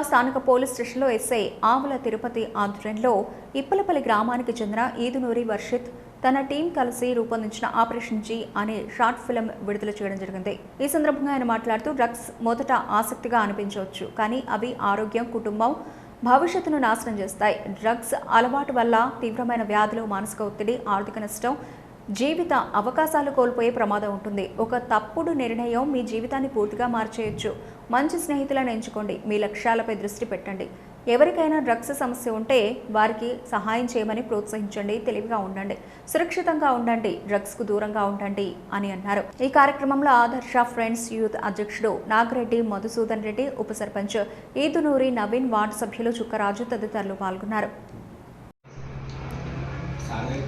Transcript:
స్థానిక పోలీస్ స్టేషన్లో ఎస్ఐ ఆవుల తిరుపతి ఆధ్వర్యంలో ఇప్పలపల్లి గ్రామానికి చెందిన ఈదునూరి వర్షిత్ తన టీం కలిసి రూపొందించిన ఆపరేషన్ జీ అనే షార్ట్ ఫిల్మ్ విడుదల చేయడం జరిగింది. ఈ సందర్భంగా ఆయన మాట్లాడుతూ డ్రగ్స్ మొదట ఆసక్తిగా అనిపించవచ్చు, కానీ అవి ఆరోగ్యం, కుటుంబం, భవిష్యత్తును నాశనం చేస్తాయి. డ్రగ్స్ అలవాటు వల్ల తీవ్రమైన వ్యాధులు, మానసిక ఒత్తిడి, ఆర్థిక నష్టం, జీవిత అవకాశాలు కోల్పోయే ప్రమాదం ఉంటుంది. ఒక తప్పుడు నిర్ణయం మీ జీవితాన్ని పూర్తిగా మార్చేయచ్చు. మంచి స్నేహితులను ఎంచుకోండి. మీ లక్ష్యాలపై దృష్టి పెట్టండి. ఎవరికైనా డ్రగ్స్ సమస్య ఉంటే వారికి సహాయం చేయమని ప్రోత్సహించండి. తెలివిగా ఉండండి, సురక్షితంగా ఉండండి, డ్రగ్స్కు దూరంగా ఉండండి అని అన్నారు. ఈ కార్యక్రమంలో ఆదర్శ ఫ్రెండ్స్ యూత్ అధ్యక్షుడు నాగిరెడ్డి మధుసూదన్ రెడ్డి, ఉప సర్పంచ్ ఈదునూరి నవీన్, వార్డు సభ్యులు చుక్కరాజు తదితరులు పాల్గొన్నారు. సాగర్